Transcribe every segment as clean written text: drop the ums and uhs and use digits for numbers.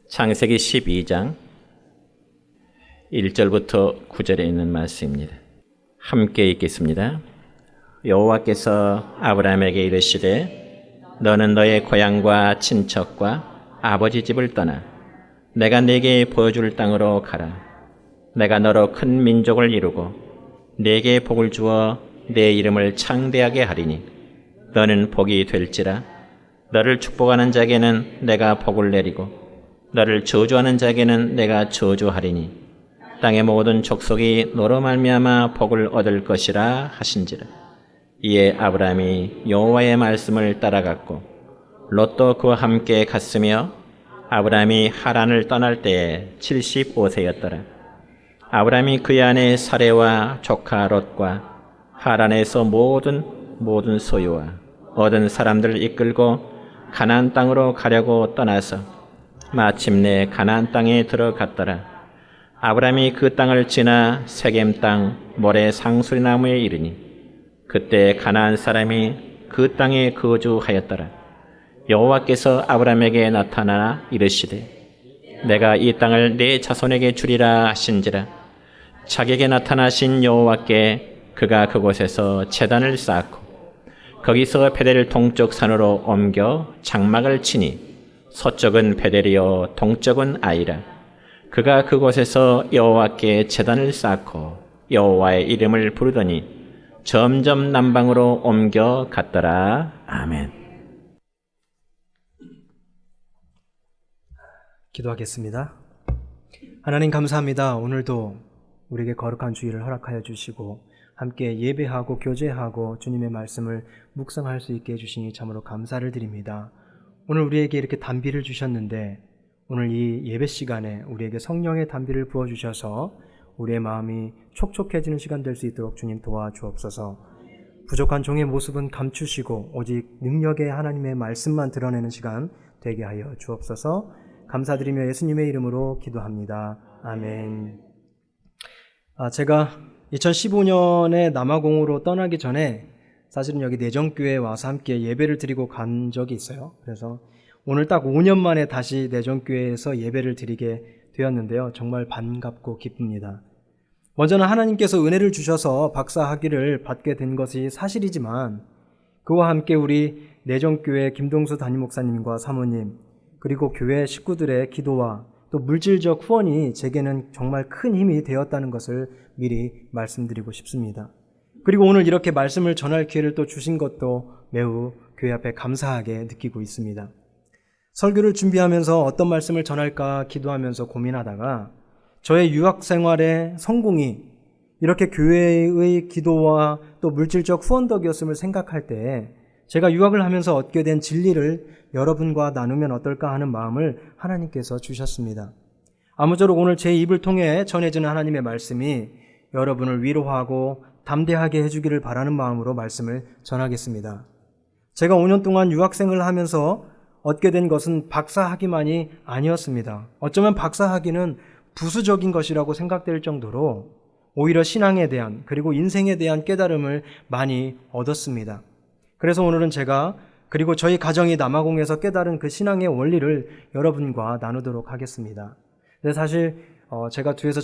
창세기 12장 1절부터 9절에 있는 말씀입니다. 함께 읽겠습니다. 여호와께서 아브라함에게 이르시되 너는 너의 고향과 친척과 아버지 집을 떠나 내가 네게 보여줄 땅으로 가라. 내가 너로 큰 민족을 이루고 네게 복을 주어 내 이름을 창대하게 하리니 너는 복이 될지라. 너를 축복하는 자에게는 내가 복을 내리고 너를 저주하는 자에게는 내가 저주하리니 땅의 모든 족속이 너로 말미암아 복을 얻을 것이라 하신지라. 이에 아브라함이 여호와의 말씀을 따라갔고 롯도 그와 함께 갔으며 아브라함이 하란을 떠날 때에 75세였더라. 아브라함이 그의 아내 사레와 조카 롯과 하란에서 모든 소유와 얻은 사람들을 이끌고 가나안 땅으로 가려고 떠나서 마침내 가나안 땅에 들어갔더라. 아브라함이 그 땅을 지나 세겜 땅 모레 상수리나무에 이르니 그때 가나안 사람이 그 땅에 거주하였더라. 여호와께서 아브라함에게 나타나 이르시되 내가 이 땅을 네 자손에게 주리라 하신지라. 자기에게 나타나신 여호와께 그가 그곳에서 제단을 쌓고 거기서 베델을 동쪽 산으로 옮겨 장막을 치니 서쪽은 베델이요 동쪽은 아이라. 그가 그곳에서 여호와께 제단을 쌓고 여호와의 이름을 부르더니 점점 남방으로 옮겨 갔더라. 아멘. 기도하겠습니다. 하나님 감사합니다. 오늘도 우리에게 거룩한 주일을 허락하여 주시고 함께 예배하고 교제하고 주님의 말씀을 묵상할 수 있게 해주시니 참으로 감사를 드립니다. 오늘 우리에게 이렇게 단비를 주셨는데 오늘 이 예배 시간에 우리에게 성령의 단비를 부어주셔서 우리의 마음이 촉촉해지는 시간 될 수 있도록 주님 도와주옵소서. 부족한 종의 모습은 감추시고 오직 능력의 하나님의 말씀만 드러내는 시간 되게 하여 주옵소서. 감사드리며 예수님의 이름으로 기도합니다. 아멘. 제가 2015년에 남아공으로 떠나기 전에 사실은 여기 내정교회에 와서 함께 예배를 드리고 간 적이 있어요. 그래서 오늘 딱 5년 만에 다시 내정교회에서 예배를 드리게 되었는데요. 정말 반갑고 기쁩니다. 먼저는 하나님께서 은혜를 주셔서 박사학위를 받게 된 것이 사실이지만 그와 함께 우리 내정교회 김동수 담임 목사님과 사모님 그리고 교회 식구들의 기도와 또 물질적 후원이 제게는 정말 큰 힘이 되었다는 것을 미리 말씀드리고 싶습니다. 그리고 오늘 이렇게 말씀을 전할 기회를 또 주신 것도 매우 교회 앞에 감사하게 느끼고 있습니다. 설교를 준비하면서 어떤 말씀을 전할까 기도하면서 고민하다가 저의 유학 생활의 성공이 이렇게 교회의 기도와 또 물질적 후원 덕이었음을 생각할 때 제가 유학을 하면서 얻게 된 진리를 여러분과 나누면 어떨까 하는 마음을 하나님께서 주셨습니다. 아무쪼록 오늘 제 입을 통해 전해지는 하나님의 말씀이 여러분을 위로하고 담대하게 해주기를 바라는 마음으로 말씀을 전하겠습니다. 제가 5년 동안 유학생을 하면서 얻게 된 것은 박사학위만이 아니었습니다. 어쩌면 박사학위는 부수적인 것이라고 생각될 정도로 오히려 신앙에 대한 그리고 인생에 대한 깨달음을 많이 얻었습니다. 그래서 오늘은 제가 그리고 저희 가정이 남아공에서 깨달은 그 신앙의 원리를 여러분과 나누도록 하겠습니다. 근데 사실 제가 뒤에서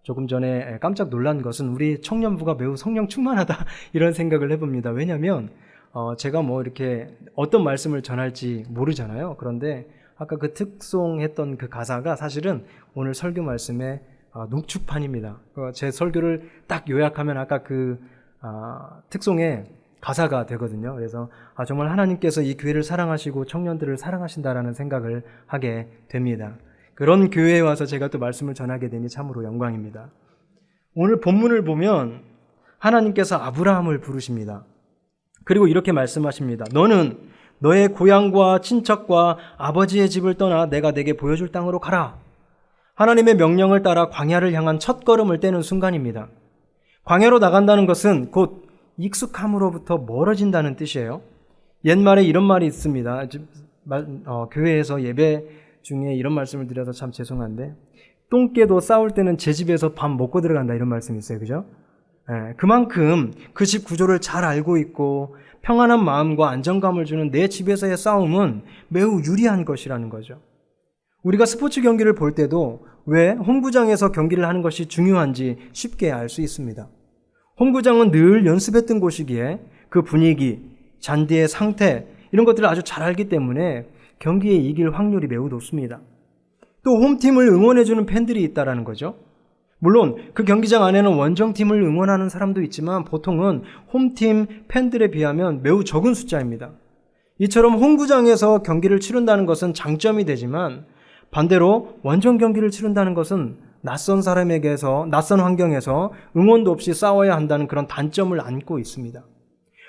조금 전에 깜짝 놀란 것은 우리 청년부가 매우 성령 충만하다 이런 생각을 해봅니다. 왜냐하면 제가 이렇게 어떤 말씀을 전할지 모르잖아요. 그런데 아까 그 특송했던 그 가사가 사실은 오늘 설교 말씀의 농축판입니다. 제 설교를 딱 요약하면 아까 그 특송의 가사가 되거든요. 그래서 정말 하나님께서 이 교회를 사랑하시고 청년들을 사랑하신다라는 생각을 하게 됩니다. 그런 교회에 와서 제가 또 말씀을 전하게 되니 참으로 영광입니다. 오늘 본문을 보면 하나님께서 아브라함을 부르십니다. 그리고 이렇게 말씀하십니다. 너는 너의 고향과 친척과 아버지의 집을 떠나 내가 내게 보여줄 땅으로 가라. 하나님의 명령을 따라 광야를 향한 첫 걸음을 떼는 순간입니다. 광야로 나간다는 것은 곧 익숙함으로부터 멀어진다는 뜻이에요. 옛말에 이런 말이 있습니다. 교회에서 예배 중에 이런 말씀을 드려서 참 죄송한데 똥개도 싸울 때는 제 집에서 밥 먹고 들어간다 이런 말씀이 있어요. 그죠? 그만큼 그 집 구조를 잘 알고 있고 평안한 마음과 안정감을 주는 내 집에서의 싸움은 매우 유리한 것이라는 거죠. 우리가 스포츠 경기를 볼 때도 왜 홈구장에서 경기를 하는 것이 중요한지 쉽게 알 수 있습니다. 홈구장은 늘 연습했던 곳이기에 그 분위기, 잔디의 상태 이런 것들을 아주 잘 알기 때문에 경기에 이길 확률이 매우 높습니다. 또 홈팀을 응원해주는 팬들이 있다는 거죠. 물론 그 경기장 안에는 원정팀을 응원하는 사람도 있지만 보통은 홈팀 팬들에 비하면 매우 적은 숫자입니다. 이처럼 홈구장에서 경기를 치른다는 것은 장점이 되지만 반대로 원정 경기를 치른다는 것은 낯선 사람에게서 낯선 환경에서 응원도 없이 싸워야 한다는 그런 단점을 안고 있습니다.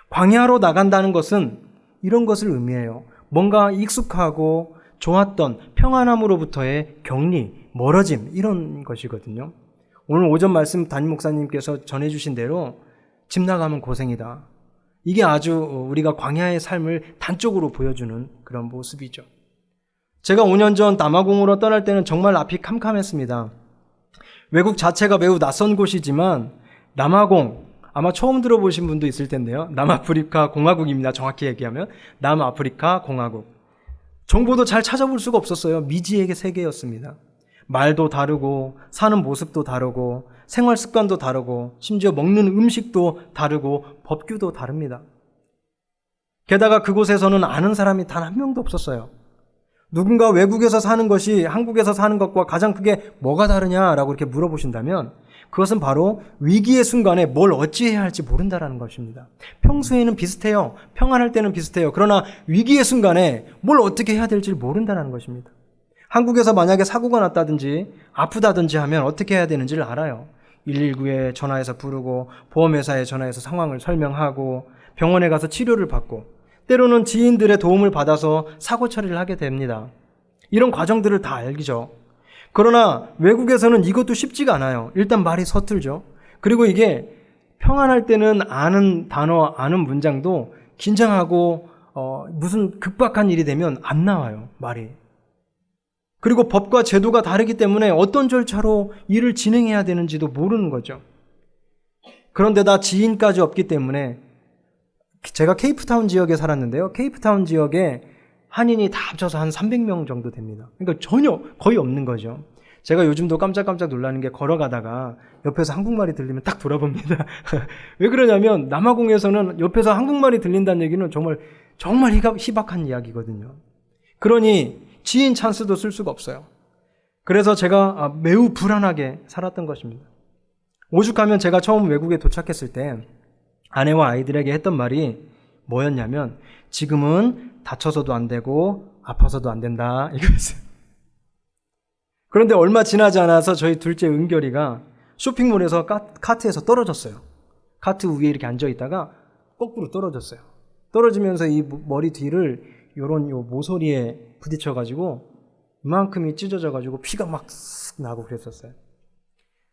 광야로 나간다는 것은 이런 것을 의미해요. 뭔가 익숙하고 좋았던 평안함으로부터의 격리, 멀어짐 이런 것이거든요. 오늘 오전 말씀 담임 목사님께서 전해주신 대로 집 나가면 고생이다. 이게 아주 우리가 광야의 삶을 단적으로 보여주는 그런 모습이죠. 제가 5년 전 남아공으로 떠날 때는 정말 앞이 캄캄했습니다. 외국 자체가 매우 낯선 곳이지만 남아공, 아마 처음 들어보신 분도 있을 텐데요. 남아프리카 공화국입니다. 정확히 얘기하면 남아프리카 공화국. 정보도 잘 찾아볼 수가 없었어요. 미지의 세계였습니다. 말도 다르고 사는 모습도 다르고 생활 습관도 다르고 심지어 먹는 음식도 다르고 법규도 다릅니다. 게다가 그곳에서는 아는 사람이 단 한 명도 없었어요. 누군가 외국에서 사는 것이 한국에서 사는 것과 가장 크게 뭐가 다르냐라고 이렇게 물어보신다면 그것은 바로 위기의 순간에 뭘 어찌해야 할지 모른다라는 것입니다. 평소에는 비슷해요. 평안할 때는 비슷해요. 그러나 위기의 순간에 뭘 어떻게 해야 될지 모른다는 것입니다. 한국에서 만약에 사고가 났다든지 아프다든지 하면 어떻게 해야 되는지를 알아요. 119에 전화해서 부르고 보험회사에 전화해서 상황을 설명하고 병원에 가서 치료를 받고 때로는 지인들의 도움을 받아서 사고 처리를 하게 됩니다. 이런 과정들을 다 알죠. 그러나 외국에서는 이것도 쉽지가 않아요. 일단 말이 서툴죠. 그리고 이게 평안할 때는 아는 단어, 아는 문장도 긴장하고 무슨 급박한 일이 되면 안 나와요. 말이. 그리고 법과 제도가 다르기 때문에 어떤 절차로 일을 진행해야 되는지도 모르는 거죠. 그런데다 지인까지 없기 때문에 제가 케이프타운 지역에 살았는데요. 케이프타운 지역에 한인이 다 합쳐서 한 300명 정도 됩니다. 그러니까 전혀 거의 없는 거죠. 제가 요즘도 깜짝깜짝 놀라는 게 걸어가다가 옆에서 한국말이 들리면 딱 돌아봅니다. 왜 그러냐면 남아공에서는 옆에서 한국말이 들린다는 얘기는 정말 희박한 이야기거든요. 그러니 지인 찬스도 쓸 수가 없어요. 그래서 제가 매우 불안하게 살았던 것입니다. 오죽하면 제가 처음 외국에 도착했을 때 아내와 아이들에게 했던 말이 뭐였냐면 지금은 다쳐서도 안 되고 아파서도 안 된다 이거였어요. 그런데 얼마 지나지 않아서 저희 둘째 은결이가 쇼핑몰에서 카트에서 떨어졌어요. 카트 위에 이렇게 앉아있다가 거꾸로 떨어졌어요. 떨어지면서 이 머리 뒤를 요런 요 모서리에 부딪혀가지고 이만큼이 찢어져가지고 피가 막 쓱 나고 그랬었어요.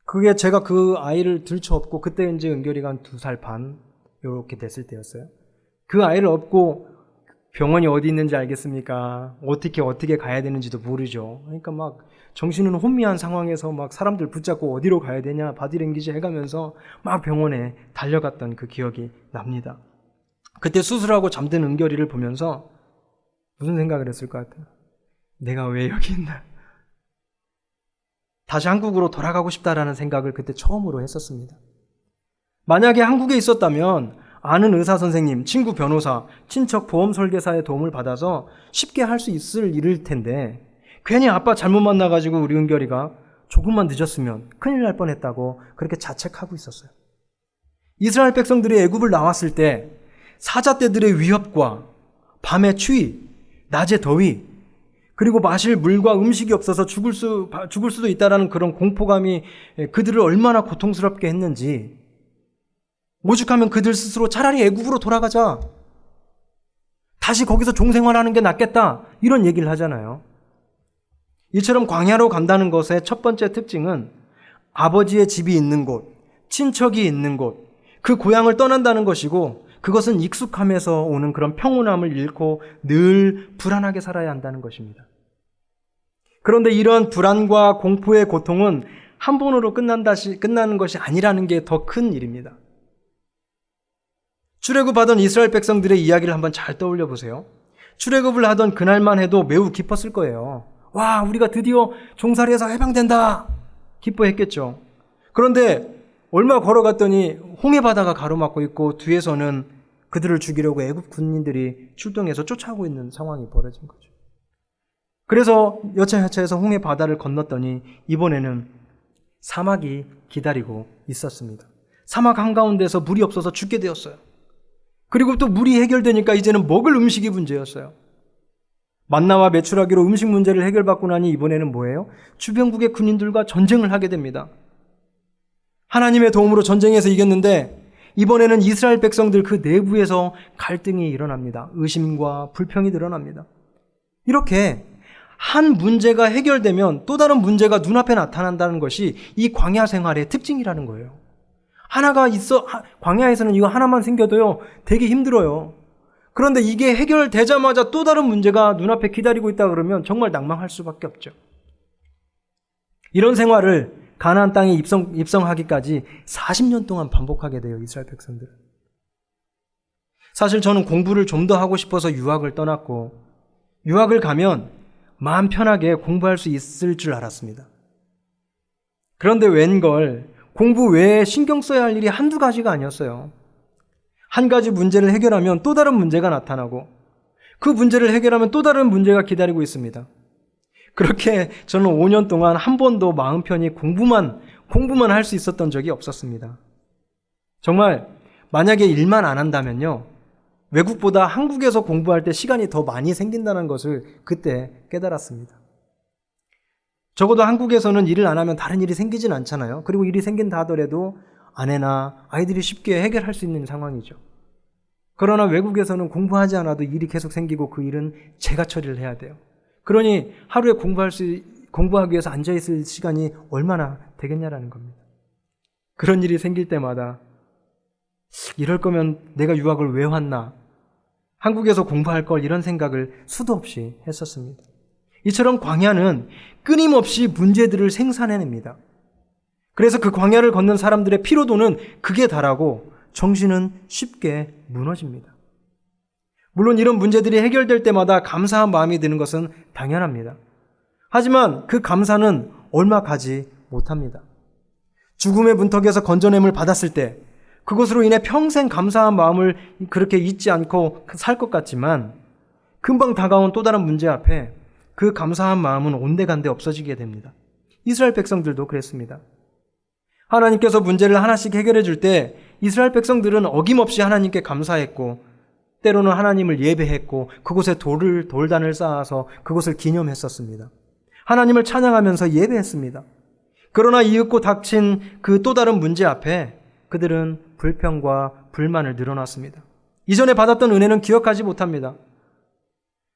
그게 제가 그 아이를 들쳐업고 그때 이제 은결이가 한 2살 반 요렇게 됐을 때였어요. 그 아이를 업고 병원이 어디 있는지 알겠습니까? 어떻게 가야 되는지도 모르죠. 그러니까 막 정신은 혼미한 상황에서 막 사람들 붙잡고 어디로 가야 되냐 바디랭귀지 해가면서 막 병원에 달려갔던 그 기억이 납니다. 그때 수술하고 잠든 은결이를 보면서 무슨 생각을 했을 것 같아요? 내가 왜 여기 있나? 다시 한국으로 돌아가고 싶다라는 생각을 그때 처음으로 했었습니다. 만약에 한국에 있었다면 아는 의사 선생님, 친구 변호사, 친척 보험 설계사의 도움을 받아서 쉽게 할 수 있을 일일 텐데 괜히 아빠 잘못 만나가지고 우리 은결이가 조금만 늦었으면 큰일 날 뻔했다고 그렇게 자책하고 있었어요. 이스라엘 백성들이 애굽을 나왔을 때 사자떼들의 위협과 밤의 추위, 낮의 더위, 그리고 마실 물과 음식이 없어서 죽을 수도 있다라는 그런 공포감이 그들을 얼마나 고통스럽게 했는지 오죽하면 그들 스스로 차라리 애굽으로 돌아가자. 다시 거기서 종생활하는 게 낫겠다. 이런 얘기를 하잖아요. 이처럼 광야로 간다는 것의 첫 번째 특징은 아버지의 집이 있는 곳, 친척이 있는 곳, 그 고향을 떠난다는 것이고 그것은 익숙함에서 오는 그런 평온함을 잃고 늘 불안하게 살아야 한다는 것입니다. 그런데 이런 불안과 공포의 고통은 한 번으로 끝나는 것이 아니라는 게 더 큰 일입니다. 출애굽하던 이스라엘 백성들의 이야기를 한번 잘 떠올려 보세요. 출애굽을 하던 그날만 해도 매우 기뻤을 거예요. 와, 우리가 드디어 종살이에서 해방된다! 기뻐했겠죠. 그런데 얼마 걸어갔더니 홍해 바다가 가로막고 있고 뒤에서는 그들을 죽이려고 애굽 군인들이 출동해서 쫓아오고 있는 상황이 벌어진 거죠. 그래서 여차여차해서 홍해 바다를 건넜더니 이번에는 사막이 기다리고 있었습니다. 사막 한가운데서 물이 없어서 죽게 되었어요. 그리고 또 물이 해결되니까 이제는 먹을 음식이 문제였어요. 만나와 메추라기로 음식 문제를 해결받고 나니 이번에는 뭐예요? 주변국의 군인들과 전쟁을 하게 됩니다. 하나님의 도움으로 전쟁에서 이겼는데 이번에는 이스라엘 백성들 그 내부에서 갈등이 일어납니다. 의심과 불평이 드러납니다. 이렇게 한 문제가 해결되면 또 다른 문제가 눈앞에 나타난다는 것이 이 광야 생활의 특징이라는 거예요. 하나가 있어, 광야에서는 이거 하나만 생겨도요, 되게 힘들어요. 그런데 이게 해결되자마자 또 다른 문제가 눈앞에 기다리고 있다 그러면 정말 낭망할 수밖에 없죠. 이런 생활을 가나안 땅에 입성하기까지 40년 동안 반복하게 돼요, 이스라엘 백성들은. 사실 저는 공부를 좀 더 하고 싶어서 유학을 떠났고, 유학을 가면 마음 편하게 공부할 수 있을 줄 알았습니다. 그런데 웬걸 공부 외에 신경 써야 할 일이 한두 가지가 아니었어요. 한 가지 문제를 해결하면 또 다른 문제가 나타나고 그 문제를 해결하면 또 다른 문제가 기다리고 있습니다. 그렇게 저는 5년 동안 한 번도 마음 편히 공부만 할 수 있었던 적이 없었습니다. 정말 만약에 일만 안 한다면요, 외국보다 한국에서 공부할 때 시간이 더 많이 생긴다는 것을 그때 깨달았습니다. 적어도 한국에서는 일을 안 하면 다른 일이 생기진 않잖아요. 그리고 일이 생긴다 하더라도 아내나 아이들이 쉽게 해결할 수 있는 상황이죠. 그러나 외국에서는 공부하지 않아도 일이 계속 생기고 그 일은 제가 처리를 해야 돼요. 그러니 하루에 공부하기 위해서 앉아있을 시간이 얼마나 되겠냐라는 겁니다. 그런 일이 생길 때마다 이럴 거면 내가 유학을 왜 왔나? 한국에서 공부할 걸, 이런 생각을 수도 없이 했었습니다. 이처럼 광야는 끊임없이 문제들을 생산해냅니다. 그래서 그 광야를 걷는 사람들의 피로도는 극에 달하고 정신은 쉽게 무너집니다. 물론 이런 문제들이 해결될 때마다 감사한 마음이 드는 것은 당연합니다. 하지만 그 감사는 얼마 가지 못합니다. 죽음의 문턱에서 건져냄을 받았을 때 그것으로 인해 평생 감사한 마음을 그렇게 잊지 않고 살 것 같지만 금방 다가온 또 다른 문제 앞에 그 감사한 마음은 온데간데 없어지게 됩니다. 이스라엘 백성들도 그랬습니다. 하나님께서 문제를 하나씩 해결해 줄 때 이스라엘 백성들은 어김없이 하나님께 감사했고 때로는 하나님을 예배했고 그곳에 돌단을 쌓아서 그곳을 기념했었습니다. 하나님을 찬양하면서 예배했습니다. 그러나 이윽고 닥친 그 또 다른 문제 앞에 그들은 불평과 불만을 늘어놨습니다. 이전에 받았던 은혜는 기억하지 못합니다.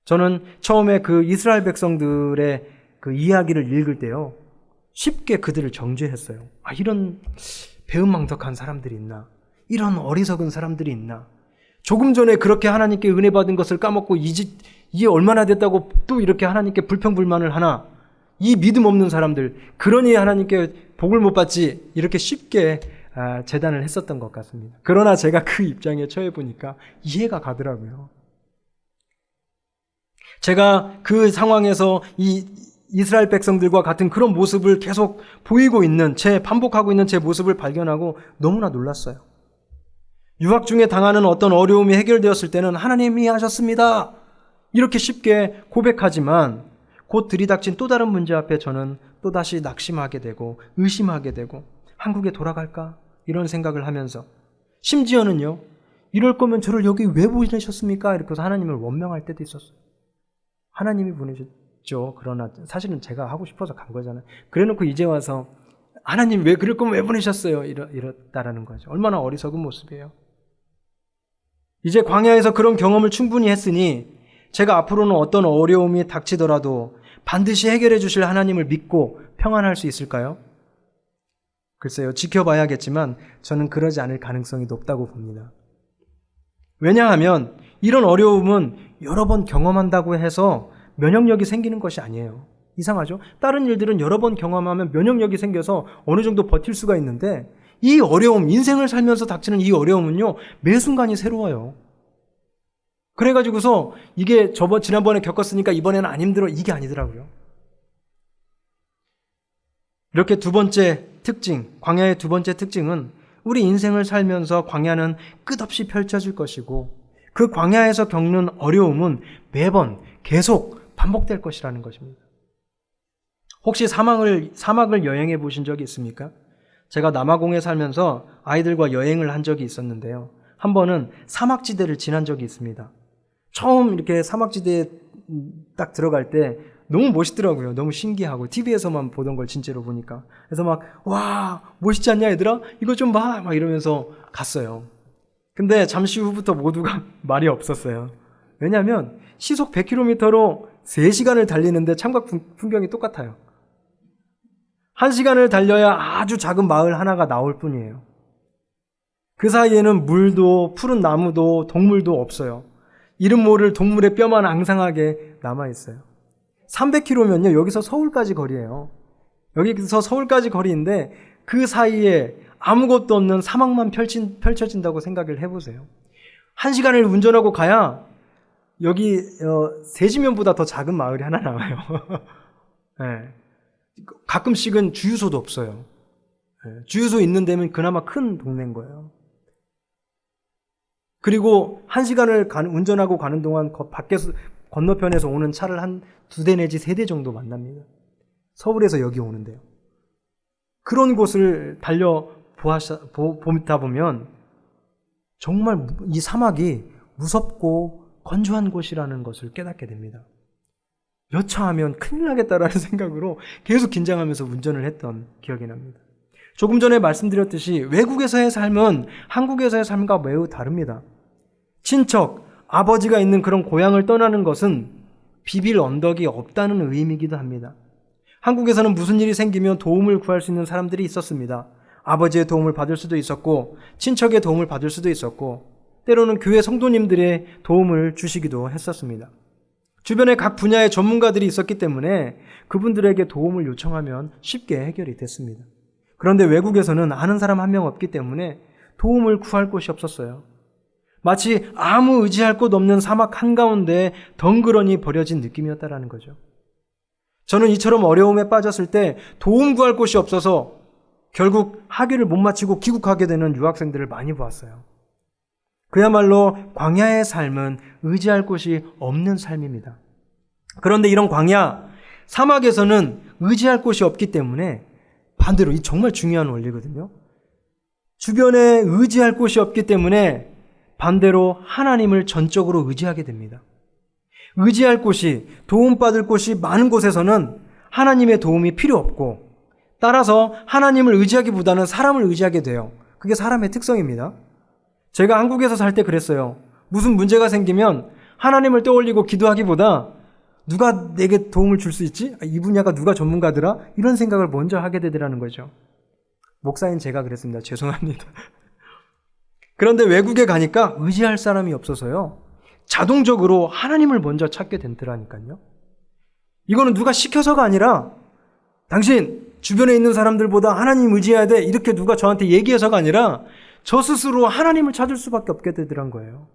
저는 처음에 그 이스라엘 백성들의 그 이야기를 읽을 때요, 쉽게 그들을 정죄했어요. 아, 이런 배은망덕한 사람들이 있나? 이런 어리석은 사람들이 있나? 조금 전에 그렇게 하나님께 은혜 받은 것을 까먹고 이게 얼마나 됐다고 또 이렇게 하나님께 불평불만을 하나? 이 믿음 없는 사람들, 그러니 하나님께 복을 못 받지, 이렇게 쉽게 재단을 했었던 것 같습니다. 그러나 제가 그 입장에 처해 보니까 이해가 가더라고요. 제가 그 상황에서 이 이스라엘 백성들과 같은 그런 모습을 계속 보이고 있는, 반복하고 있는 제 모습을 발견하고 너무나 놀랐어요. 유학 중에 당하는 어떤 어려움이 해결되었을 때는 하나님이 하셨습니다, 이렇게 쉽게 고백하지만 곧 들이닥친 또 다른 문제 앞에 저는 또다시 낙심하게 되고 의심하게 되고 한국에 돌아갈까? 이런 생각을 하면서, 심지어는요, 이럴 거면 저를 여기 왜 보내셨습니까? 이렇게 해서 하나님을 원망할 때도 있었어요. 하나님이 보내셨죠. 그러나 사실은 제가 하고 싶어서 간 거잖아요. 그래놓고 이제 와서 하나님 왜 그럴 거면 왜 보내셨어요? 이렇다라는 거죠. 얼마나 어리석은 모습이에요. 이제 광야에서 그런 경험을 충분히 했으니 제가 앞으로는 어떤 어려움이 닥치더라도 반드시 해결해 주실 하나님을 믿고 평안할 수 있을까요? 글쎄요, 지켜봐야겠지만 저는 그러지 않을 가능성이 높다고 봅니다. 왜냐하면 이런 어려움은 여러 번 경험한다고 해서 면역력이 생기는 것이 아니에요. 이상하죠? 다른 일들은 여러 번 경험하면 면역력이 생겨서 어느 정도 버틸 수가 있는데 이 어려움, 인생을 살면서 닥치는 이 어려움은요, 매 순간이 새로워요. 그래가지고서 이게 지난번에 겪었으니까 이번에는 안 힘들어, 이게 아니더라고요. 이렇게 두 번째 특징, 광야의 두 번째 특징은 우리 인생을 살면서 광야는 끝없이 펼쳐질 것이고 그 광야에서 겪는 어려움은 매번 계속 반복될 것이라는 것입니다. 혹시 사막을 여행해 보신 적이 있습니까? 제가 남아공에 살면서 아이들과 여행을 한 적이 있었는데요. 한 번은 사막지대를 지난 적이 있습니다. 처음 이렇게 사막지대에 딱 들어갈 때 너무 멋있더라고요. 너무 신기하고 TV에서만 보던 걸 진짜로 보니까. 그래서 막 와, 멋있지 않냐 얘들아? 이거 좀 봐! 막 이러면서 갔어요. 근데 잠시 후부터 모두가 말이 없었어요. 왜냐하면 시속 100km로 3시간을 달리는데 참각 풍경이 똑같아요. 1시간을 달려야 아주 작은 마을 하나가 나올 뿐이에요. 그 사이에는 물도 푸른 나무도 동물도 없어요. 이름 모를 동물의 뼈만 앙상하게 남아있어요. 300km면요, 여기서 서울까지 거리예요. 여기서 서울까지 거리인데 그 사이에 아무것도 없는 사막만 펼쳐진다고 생각을 해보세요. 1시간을 운전하고 가야 여기 세지면보다 더 작은 마을이 하나 나와요. 네. 가끔씩은 주유소도 없어요. 네. 주유소 있는 데면 그나마 큰 동네인 거예요. 그리고 1시간을 운전하고 가는 동안 밖에서 건너편에서 오는 차를 한 2대 내지 3대 정도 만납니다. 서울에서 여기 오는데요. 그런 곳을 보다 보면 정말 이 사막이 무섭고 건조한 곳이라는 것을 깨닫게 됩니다. 여차하면 큰일 나겠다라는 생각으로 계속 긴장하면서 운전을 했던 기억이 납니다. 조금 전에 말씀드렸듯이 외국에서의 삶은 한국에서의 삶과 매우 다릅니다. 친척, 아버지가 있는 그런 고향을 떠나는 것은 비빌 언덕이 없다는 의미이기도 합니다. 한국에서는 무슨 일이 생기면 도움을 구할 수 있는 사람들이 있었습니다. 아버지의 도움을 받을 수도 있었고 친척의 도움을 받을 수도 있었고 때로는 교회 성도님들의 도움을 주시기도 했었습니다. 주변에 각 분야의 전문가들이 있었기 때문에 그분들에게 도움을 요청하면 쉽게 해결이 됐습니다. 그런데 외국에서는 아는 사람 한 명 없기 때문에 도움을 구할 곳이 없었어요. 마치 아무 의지할 곳 없는 사막 한가운데 덩그러니 버려진 느낌이었다라는 거죠. 저는 이처럼 어려움에 빠졌을 때 도움 구할 곳이 없어서 결국 학위를 못 마치고 귀국하게 되는 유학생들을 많이 보았어요. 그야말로 광야의 삶은 의지할 곳이 없는 삶입니다. 그런데 이런 광야, 사막에서는 의지할 곳이 없기 때문에 반대로 이 정말 중요한 원리거든요. 주변에 의지할 곳이 없기 때문에 반대로 하나님을 전적으로 의지하게 됩니다. 의지할 곳이, 도움받을 곳이 많은 곳에서는 하나님의 도움이 필요 없고 따라서 하나님을 의지하기보다는 사람을 의지하게 돼요. 그게 사람의 특성입니다. 제가 한국에서 살 때 그랬어요. 무슨 문제가 생기면 하나님을 떠올리고 기도하기보다 누가 내게 도움을 줄 수 있지? 이 분야가 누가 전문가더라? 이런 생각을 먼저 하게 되더라는 거죠. 목사인 제가 그랬습니다. 죄송합니다. 그런데 외국에 가니까 의지할 사람이 없어서요. 자동적으로 하나님을 먼저 찾게 되더라니까요. 이거는 누가 시켜서가 아니라 당신 주변에 있는 사람들보다 하나님 의지해야 돼. 이렇게 누가 저한테 얘기해서가 아니라 저 스스로 하나님을 찾을 수밖에 없게 되더란 거예요.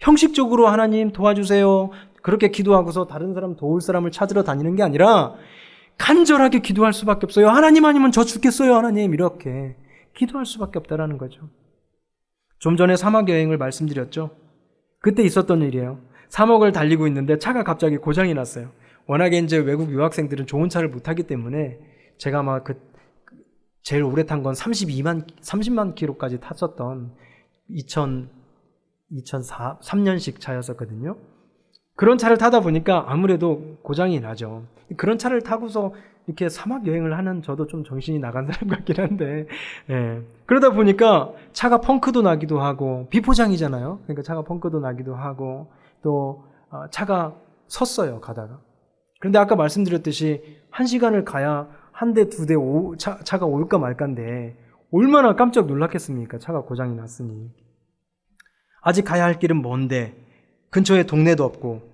형식적으로 하나님 도와주세요. 그렇게 기도하고서 다른 사람 도울 사람을 찾으러 다니는 게 아니라 간절하게 기도할 수밖에 없어요. 하나님 아니면 저 죽겠어요. 하나님 이렇게 기도할 수밖에 없다라는 거죠. 좀 전에 사막 여행을 말씀드렸죠. 그때 있었던 일이에요. 사막을 달리고 있는데 차가 갑자기 고장이 났어요. 워낙에 이제 외국 유학생들은 좋은 차를 못 타기 때문에 제가 막 제일 오래 탄 건 30만 킬로까지 탔었던 2003년식 차였었거든요. 그런 차를 타다 보니까 아무래도 고장이 나죠. 그런 차를 타고서 이렇게 사막 여행을 하는 저도 좀 정신이 나간 사람 같긴 한데, 예. 그러다 보니까 차가 펑크도 나기도 하고, 비포장이잖아요. 그러니까 차가 펑크도 나기도 하고, 또 차가 섰어요, 가다가. 그런데 아까 말씀드렸듯이 1시간을 가야 한 대, 2대 차가 올까 말까인데 얼마나 깜짝 놀랐겠습니까? 차가 고장이 났으니. 아직 가야 할 길은 먼데 근처에 동네도 없고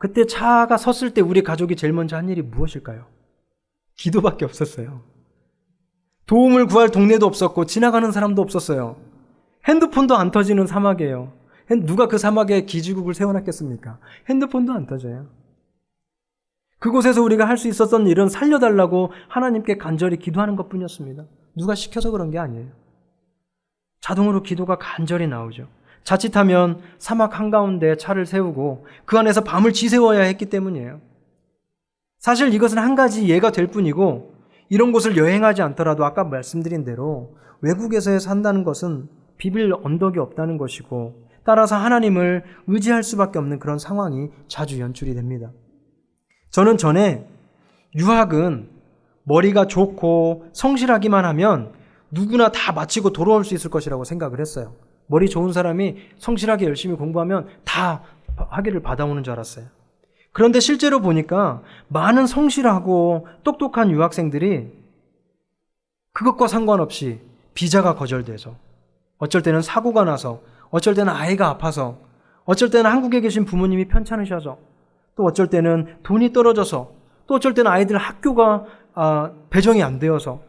그때 차가 섰을 때 우리 가족이 제일 먼저 한 일이 무엇일까요? 기도밖에 없었어요. 도움을 구할 동네도 없었고 지나가는 사람도 없었어요. 핸드폰도 안 터지는 사막이에요. 누가 그 사막에 기지국을 세워놨겠습니까? 핸드폰도 안 터져요. 그곳에서 우리가 할 수 있었던 일은 살려달라고 하나님께 간절히 기도하는 것뿐이었습니다. 누가 시켜서 그런 게 아니에요. 자동으로 기도가 간절히 나오죠. 자칫하면 사막 한가운데 차를 세우고 그 안에서 밤을 지새워야 했기 때문이에요. 사실 이것은 한 가지 예가 될 뿐이고, 이런 곳을 여행하지 않더라도 아까 말씀드린 대로 외국에서 산다는 것은 비빌 언덕이 없다는 것이고, 따라서 하나님을 의지할 수밖에 없는 그런 상황이 자주 연출이 됩니다. 저는 전에 유학은 머리가 좋고 성실하기만 하면 누구나 다 마치고 돌아올 수 있을 것이라고 생각을 했어요. 머리 좋은 사람이 성실하게 열심히 공부하면 다 학위를 받아오는 줄 알았어요. 그런데 실제로 보니까 많은 성실하고 똑똑한 유학생들이 그것과 상관없이 비자가 거절돼서, 어쩔 때는 사고가 나서, 어쩔 때는 아이가 아파서, 어쩔 때는 한국에 계신 부모님이 편찮으셔서, 또 어쩔 때는 돈이 떨어져서, 또 어쩔 때는 아이들 학교가 배정이 안 되어서,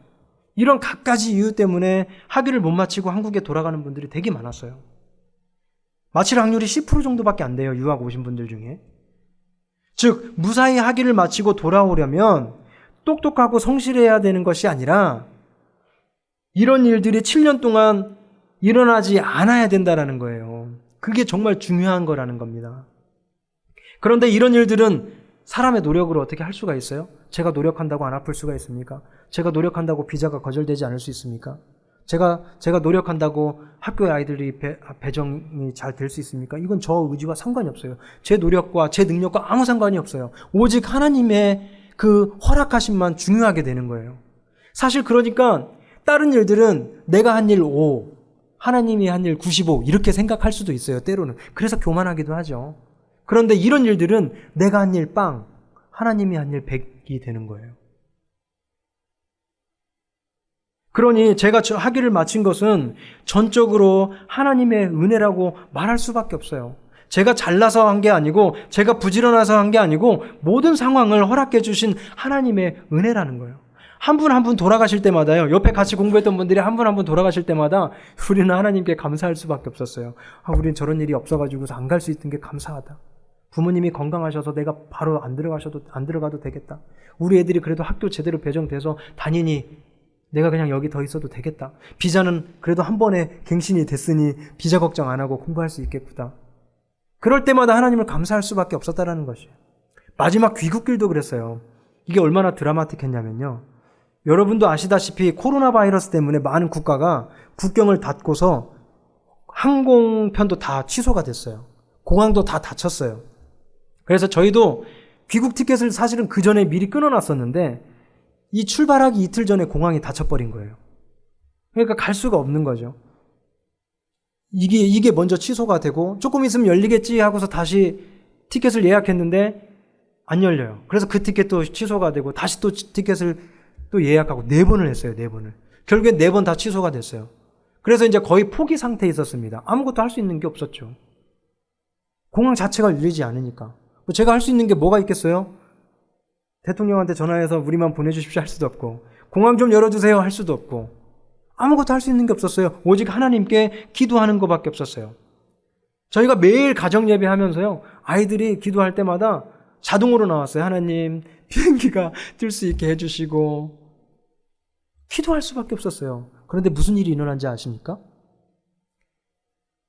이런 갖가지 이유 때문에 학위를 못 마치고 한국에 돌아가는 분들이 되게 많았어요. 마칠 확률이 10% 정도밖에 안 돼요, 유학 오신 분들 중에. 즉, 무사히 학위를 마치고 돌아오려면 똑똑하고 성실해야 되는 것이 아니라 이런 일들이 7년 동안 일어나지 않아야 된다는 거예요. 그게 정말 중요한 거라는 겁니다. 그런데 이런 일들은 사람의 노력으로 어떻게 할 수가 있어요? 제가 노력한다고 안 아플 수가 있습니까? 제가 노력한다고 비자가 거절되지 않을 수 있습니까? 제가 노력한다고 학교의 아이들이 배정이 잘 될 수 있습니까? 이건 저 의지와 상관이 없어요. 제 노력과 제 능력과 아무 상관이 없어요. 오직 하나님의 그 허락하심만 중요하게 되는 거예요. 사실 그러니까 다른 일들은 내가 한 일 5, 하나님이 한 일 95 이렇게 생각할 수도 있어요, 때로는. 그래서 교만하기도 하죠. 그런데 이런 일들은 내가 한 일 빵, 하나님이 한 일 100이 되는 거예요. 그러니 제가 학위를 마친 것은 전적으로 하나님의 은혜라고 말할 수밖에 없어요. 제가 잘나서 한 게 아니고, 제가 부지런해서 한 게 아니고, 모든 상황을 허락해 주신 하나님의 은혜라는 거예요. 한 분 한 분 돌아가실 때마다요, 옆에 같이 공부했던 분들이 한 분 한 분 돌아가실 때마다 우리는 하나님께 감사할 수밖에 없었어요. 우리는 저런 일이 없어가지고 안 갈 수 있던 게 감사하다. 부모님이 건강하셔서 내가 바로 안 들어가도 되겠다. 우리 애들이 그래도 학교 제대로 배정돼서 다니니 내가 그냥 여기 더 있어도 되겠다. 비자는 그래도 한 번에 갱신이 됐으니 비자 걱정 안 하고 공부할 수 있겠구나. 그럴 때마다 하나님을 감사할 수밖에 없었다라는 것이에요. 마지막 귀국길도 그랬어요. 이게 얼마나 드라마틱했냐면요, 여러분도 아시다시피 코로나 바이러스 때문에 많은 국가가 국경을 닫고서 항공편도 다 취소가 됐어요. 공항도 다 닫혔어요. 그래서 저희도 귀국 티켓을 사실은 그 전에 미리 끊어놨었는데, 이 출발하기 이틀 전에 공항이 닫혀버린 거예요. 그러니까 갈 수가 없는 거죠. 이게 먼저 취소가 되고, 조금 있으면 열리겠지 하고서 다시 티켓을 예약했는데 안 열려요. 그래서 그 티켓도 취소가 되고, 다시 또 티켓을 또 예약하고 4번을 했어요. 4번을. 결국엔 4번 다 취소가 됐어요. 그래서 이제 거의 포기 상태에 있었습니다. 아무것도 할 수 있는 게 없었죠. 공항 자체가 열리지 않으니까. 제가 할 수 있는 게 뭐가 있겠어요? 대통령한테 전화해서 우리만 보내주십시오 할 수도 없고, 공항 좀 열어주세요 할 수도 없고, 아무것도 할 수 있는 게 없었어요. 오직 하나님께 기도하는 것밖에 없었어요. 저희가 매일 가정 예배하면서요, 아이들이 기도할 때마다 자동으로 나왔어요. 하나님, 비행기가 뜰 수 있게 해주시고, 기도할 수밖에 없었어요. 그런데 무슨 일이 일어난지 아십니까?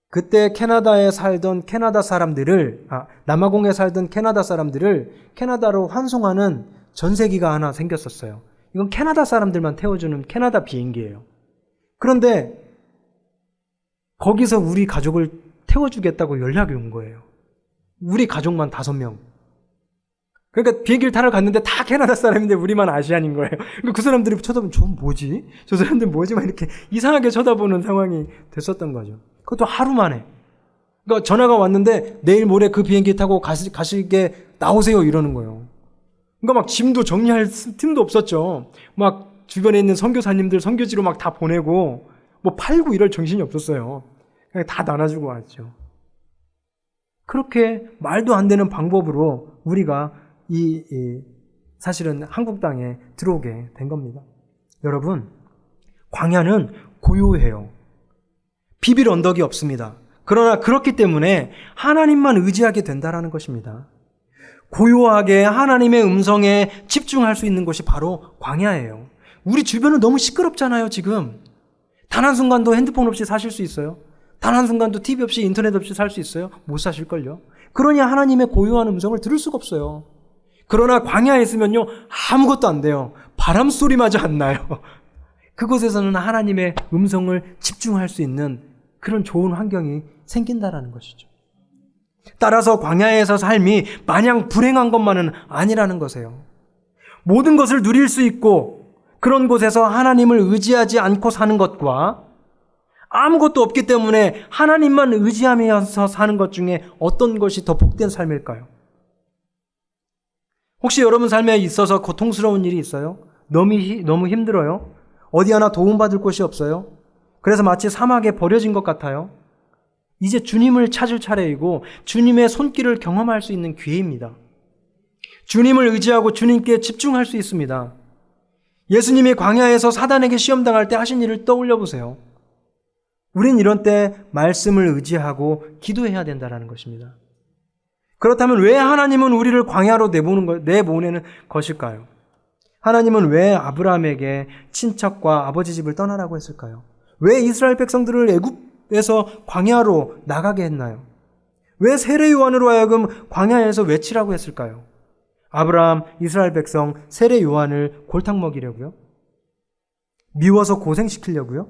그때 캐나다에 살던 캐나다 사람들을, 남아공에 살던 캐나다 사람들을 캐나다로 환송하는 전세기가 하나 생겼었어요. 이건 캐나다 사람들만 태워주는 캐나다 비행기예요. 그런데 거기서 우리 가족을 태워주겠다고 연락이 온 거예요. 우리 가족만 5명. 그러니까 비행기를 타러 갔는데 다 캐나다 사람인데 우리만 아시안인 거예요. 그러니까 그 사람들이 쳐다보면 저 뭐지? 저 사람들 뭐지? 막 이렇게 이상하게 쳐다보는 상황이 됐었던 거죠. 그것도 하루 만에. 그러니까 전화가 왔는데 내일 모레 그 비행기 타고 가시게 나오세요 이러는 거예요. 그러니까 막 짐도 정리할 틈도 없었죠. 막 주변에 있는 선교사님들 선교지로 막 다 보내고 뭐 팔고 이럴 정신이 없었어요. 그냥 다 나눠주고 왔죠. 그렇게 말도 안 되는 방법으로 우리가 사실은 한국 땅에 들어오게 된 겁니다. 여러분, 광야는 고요해요. 비빌 언덕이 없습니다. 그러나 그렇기 때문에 하나님만 의지하게 된다라는 것입니다. 고요하게 하나님의 음성에 집중할 수 있는 곳이 바로 광야예요. 우리 주변은 너무 시끄럽잖아요, 지금. 단 한순간도 핸드폰 없이 사실 수 있어요? 단 한순간도 TV 없이 인터넷 없이 살 수 있어요? 못 사실걸요? 그러니 하나님의 고요한 음성을 들을 수가 없어요. 그러나 광야에 있으면요, 아무것도 안 돼요. 바람 소리마저 안 나요. 그곳에서는 하나님의 음성을 집중할 수 있는 그런 좋은 환경이 생긴다라는 것이죠. 따라서 광야에서 삶이 마냥 불행한 것만은 아니라는 것이에요. 모든 것을 누릴 수 있고 그런 곳에서 하나님을 의지하지 않고 사는 것과 아무것도 없기 때문에 하나님만 의지하면서 사는 것 중에 어떤 것이 더 복된 삶일까요? 혹시 여러분 삶에 있어서 고통스러운 일이 있어요? 너무 힘들어요? 어디 하나 도움받을 곳이 없어요? 그래서 마치 사막에 버려진 것 같아요? 이제 주님을 찾을 차례이고 주님의 손길을 경험할 수 있는 기회입니다. 주님을 의지하고 주님께 집중할 수 있습니다. 예수님이 광야에서 사단에게 시험당할 때 하신 일을 떠올려 보세요. 우린 이런 때 말씀을 의지하고 기도해야 된다는 것입니다. 그렇다면 왜 하나님은 우리를 광야로 내보내는 것일까요? 하나님은 왜 아브라함에게 친척과 아버지 집을 떠나라고 했을까요? 왜 이스라엘 백성들을 애굽에서 광야로 나가게 했나요? 왜 세례 요한으로 하여금 광야에서 외치라고 했을까요? 아브라함, 이스라엘 백성, 세례 요한을 골탕 먹이려고요? 미워서 고생시키려고요?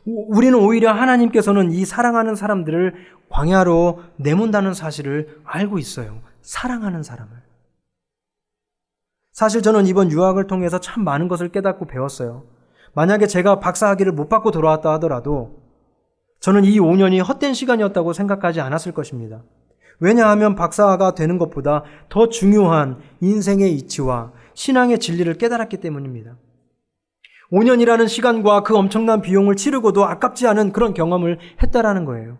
우리는 오히려 하나님께서는 이 사랑하는 사람들을 광야로 내몬다는 사실을 알고 있어요. 사랑하는 사람을. 사실 저는 이번 유학을 통해서 참 많은 것을 깨닫고 배웠어요. 만약에 제가 박사학위를 못 받고 돌아왔다 하더라도 저는 이 5년이 헛된 시간이었다고 생각하지 않았을 것입니다. 왜냐하면 박사가 되는 것보다 더 중요한 인생의 이치와 신앙의 진리를 깨달았기 때문입니다. 5년이라는 시간과 그 엄청난 비용을 치르고도 아깝지 않은 그런 경험을 했다라는 거예요.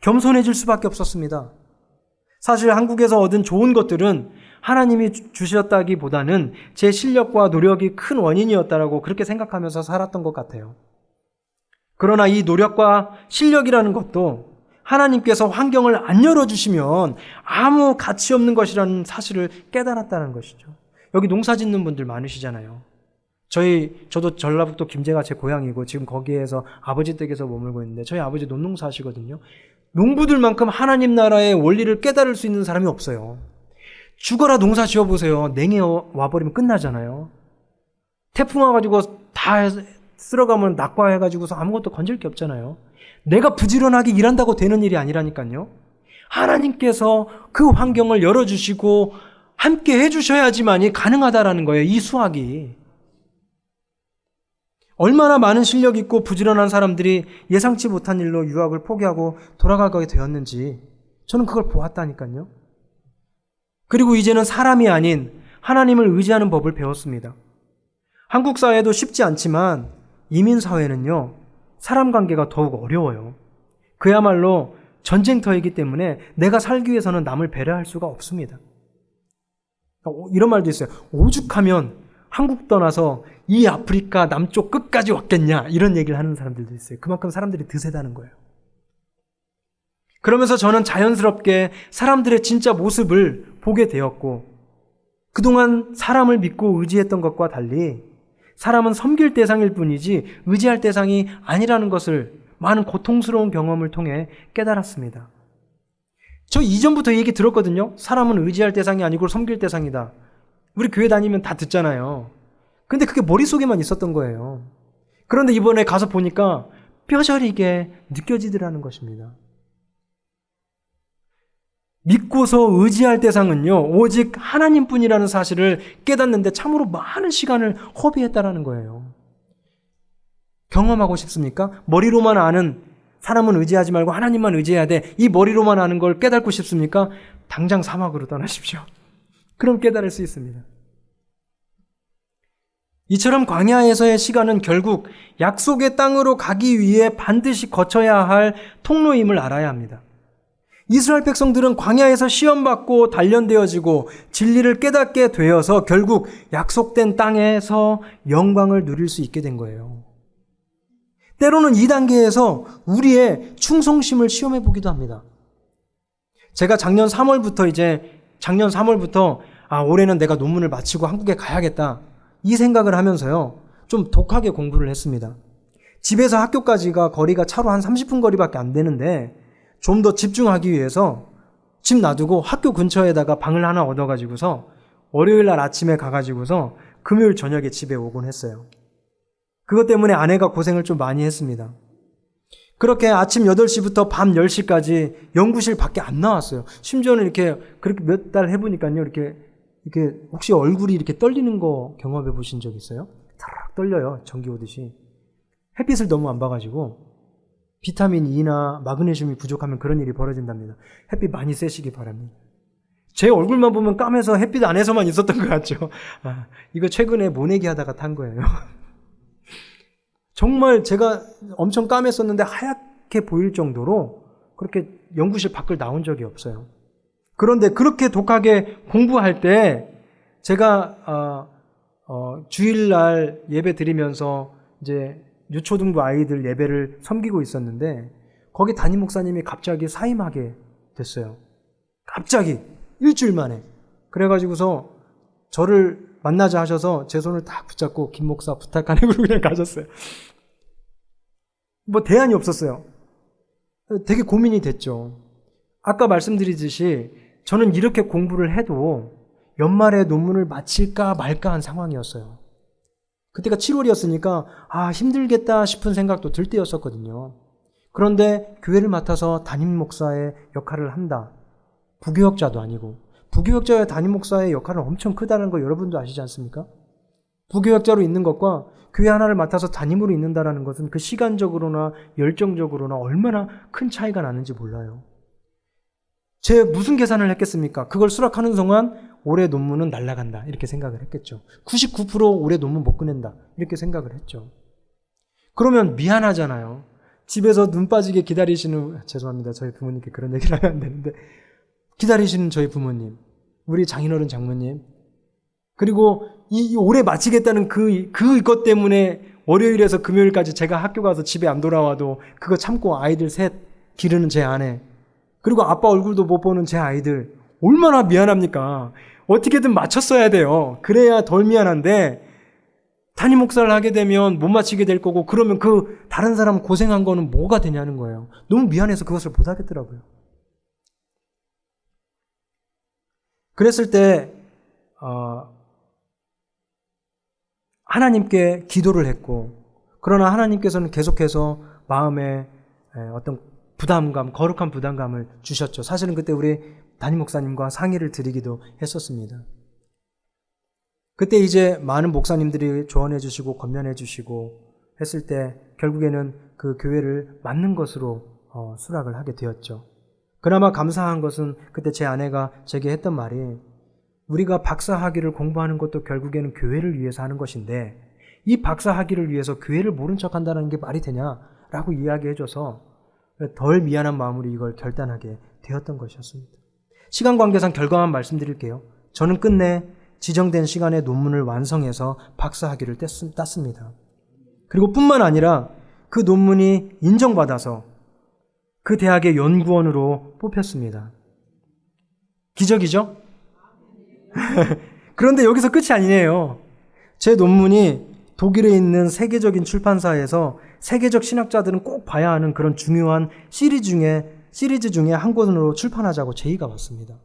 겸손해질 수밖에 없었습니다. 사실 한국에서 얻은 좋은 것들은 하나님이 주셨다기보다는 제 실력과 노력이 큰 원인이었다라고 그렇게 생각하면서 살았던 것 같아요. 그러나 이 노력과 실력이라는 것도 하나님께서 환경을 안 열어주시면 아무 가치 없는 것이라는 사실을 깨달았다는 것이죠. 여기 농사 짓는 분들 많으시잖아요. 저도 전라북도 김제가 제 고향이고 지금 거기에서 아버지 댁에서 머물고 있는데 저희 아버지 논농사 하시거든요. 농부들만큼 하나님 나라의 원리를 깨달을 수 있는 사람이 없어요. 죽어라 농사 지어보세요. 냉해 와버리면 끝나잖아요. 태풍 와가지고 다 쓸어가면 낙과해가지고서 아무것도 건질 게 없잖아요. 내가 부지런하게 일한다고 되는 일이 아니라니까요. 하나님께서 그 환경을 열어주시고 함께 해주셔야지만이 가능하다라는 거예요. 이 수학이. 얼마나 많은 실력 있고 부지런한 사람들이 예상치 못한 일로 유학을 포기하고 돌아가게 되었는지 저는 그걸 보았다니까요. 그리고 이제는 사람이 아닌 하나님을 의지하는 법을 배웠습니다. 한국 사회도 쉽지 않지만 이민 사회는요, 사람 관계가 더욱 어려워요. 그야말로 전쟁터이기 때문에 내가 살기 위해서는 남을 배려할 수가 없습니다. 이런 말도 있어요. 오죽하면 한국 떠나서 이 아프리카 남쪽 끝까지 왔겠냐, 이런 얘기를 하는 사람들도 있어요. 그만큼 사람들이 드세다는 거예요. 그러면서 저는 자연스럽게 사람들의 진짜 모습을 보게 되었고, 그동안 사람을 믿고 의지했던 것과 달리 사람은 섬길 대상일 뿐이지 의지할 대상이 아니라는 것을 많은 고통스러운 경험을 통해 깨달았습니다. 저 이전부터 얘기 들었거든요. 사람은 의지할 대상이 아니고 섬길 대상이다. 우리 교회 다니면 다 듣잖아요. 근데 그게 머릿속에만 있었던 거예요. 그런데 이번에 가서 보니까 뼈저리게 느껴지더라는 것입니다. 믿고서 의지할 대상은요, 오직 하나님뿐이라는 사실을 깨닫는데 참으로 많은 시간을 허비했다라는 거예요. 경험하고 싶습니까? 머리로만 아는 사람은 의지하지 말고 하나님만 의지해야 돼. 이 머리로만 아는 걸 깨닫고 싶습니까? 당장 사막으로 떠나십시오. 그럼 깨달을 수 있습니다. 이처럼 광야에서의 시간은 결국 약속의 땅으로 가기 위해 반드시 거쳐야 할 통로임을 알아야 합니다. 이스라엘 백성들은 광야에서 시험받고 단련되어지고 진리를 깨닫게 되어서 결국 약속된 땅에서 영광을 누릴 수 있게 된 거예요. 때로는 이 단계에서 우리의 충성심을 시험해 보기도 합니다. 제가 작년 3월부터 올해는 내가 논문을 마치고 한국에 가야겠다 이 생각을 하면서요, 좀 독하게 공부를 했습니다. 집에서 학교까지가 거리가 차로 한 30분 거리밖에 안 되는데 좀 더 집중하기 위해서 집 놔두고 학교 근처에다가 방을 하나 얻어가지고서 월요일 날 아침에 가가지고서 금요일 저녁에 집에 오곤 했어요. 그것 때문에 아내가 고생을 좀 많이 했습니다. 그렇게 아침 8시부터 밤 10시까지 연구실 밖에 안 나왔어요. 심지어는 이렇게 그렇게 몇 달 해보니까요, 이렇게 혹시 얼굴이 이렇게 떨리는 거 경험해 보신 적 있어요? 타락 떨려요. 전기 오듯이. 햇빛을 너무 안 봐가지고 비타민 E나 마그네슘이 부족하면 그런 일이 벌어진답니다. 햇빛 많이 쐬시기 바랍니다. 제 얼굴만 보면 까매서 햇빛 안에서만 있었던 것 같죠. 이거 최근에 모내기 하다가 탄 거예요. 정말 제가 엄청 까맸었는데 하얗게 보일 정도로 그렇게 연구실 밖을 나온 적이 없어요. 그런데 그렇게 독하게 공부할 때 제가 주일날 예배 드리면서 이제 유초등부 아이들 예배를 섬기고 있었는데 거기 담임 목사님이 갑자기 사임하게 됐어요. 갑자기 일주일 만에. 그래가지고서 저를 만나자 하셔서 제 손을 딱 붙잡고 김 목사 부탁하네 그러고 그냥 가셨어요. 뭐 대안이 없었어요. 되게 고민이 됐죠. 아까 말씀드리듯이 저는 이렇게 공부를 해도 연말에 논문을 마칠까 말까 한 상황이었어요. 그때가 7월이었으니까 힘들겠다 싶은 생각도 들 때였었거든요. 그런데 교회를 맡아서 담임 목사의 역할을 한다. 부교역자도 아니고 부교역자의 담임 목사의 역할은 엄청 크다는 거 여러분도 아시지 않습니까? 부교역자로 있는 것과 교회 하나를 맡아서 담임으로 있는다는 것은 그 시간적으로나 열정적으로나 얼마나 큰 차이가 나는지 몰라요. 제 무슨 계산을 했겠습니까? 그걸 수락하는 동안 올해 논문은 날아간다 이렇게 생각을 했겠죠. 99% 올해 논문 못 끝낸다 이렇게 생각을 했죠. 그러면 미안하잖아요. 집에서 눈 빠지게 기다리시는, 죄송합니다. 저희 부모님께 그런 얘기를 하면 안 되는데, 기다리시는 저희 부모님, 우리 장인어른 장모님, 그리고 이 올해 마치겠다는 그것 때문에 월요일에서 금요일까지 제가 학교 가서 집에 안 돌아와도 그거 참고 아이들 셋 기르는 제 아내, 그리고 아빠 얼굴도 못 보는 제 아이들, 얼마나 미안합니까? 어떻게든 맞췄어야 돼요. 그래야 덜 미안한데 담임 목사를 하게 되면 못 마치게 될 거고, 그러면 그 다른 사람 고생한 거는 뭐가 되냐는 거예요. 너무 미안해서 그것을 못 하겠더라고요. 그랬을 때 하나님께 기도를 했고, 그러나 하나님께서는 계속해서 마음에 어떤 부담감, 거룩한 부담감을 주셨죠. 사실은 그때 우리 담임 목사님과 상의를 드리기도 했었습니다. 그때 이제 많은 목사님들이 조언해 주시고 권면해 주시고 했을 때 결국에는 그 교회를 맡는 것으로 수락을 하게 되었죠. 그나마 감사한 것은 그때 제 아내가 제게 했던 말이, 우리가 박사학위를 공부하는 것도 결국에는 교회를 위해서 하는 것인데 이 박사학위를 위해서 교회를 모른 척한다는 게 말이 되냐라고 이야기해줘서 덜 미안한 마음으로 이걸 결단하게 되었던 것이었습니다. 시간 관계상 결과만 말씀드릴게요. 저는 끝내 지정된 시간에 논문을 완성해서 박사학위를 땄습니다. 그리고 뿐만 아니라 그 논문이 인정받아서 그 대학의 연구원으로 뽑혔습니다. 기적이죠? 그런데 여기서 끝이 아니에요. 제 논문이 독일에 있는 세계적인 출판사에서 세계적 신학자들은 꼭 봐야 하는 그런 중요한 시리즈 중에 한 권으로 출판하자고 제의가 왔습니다.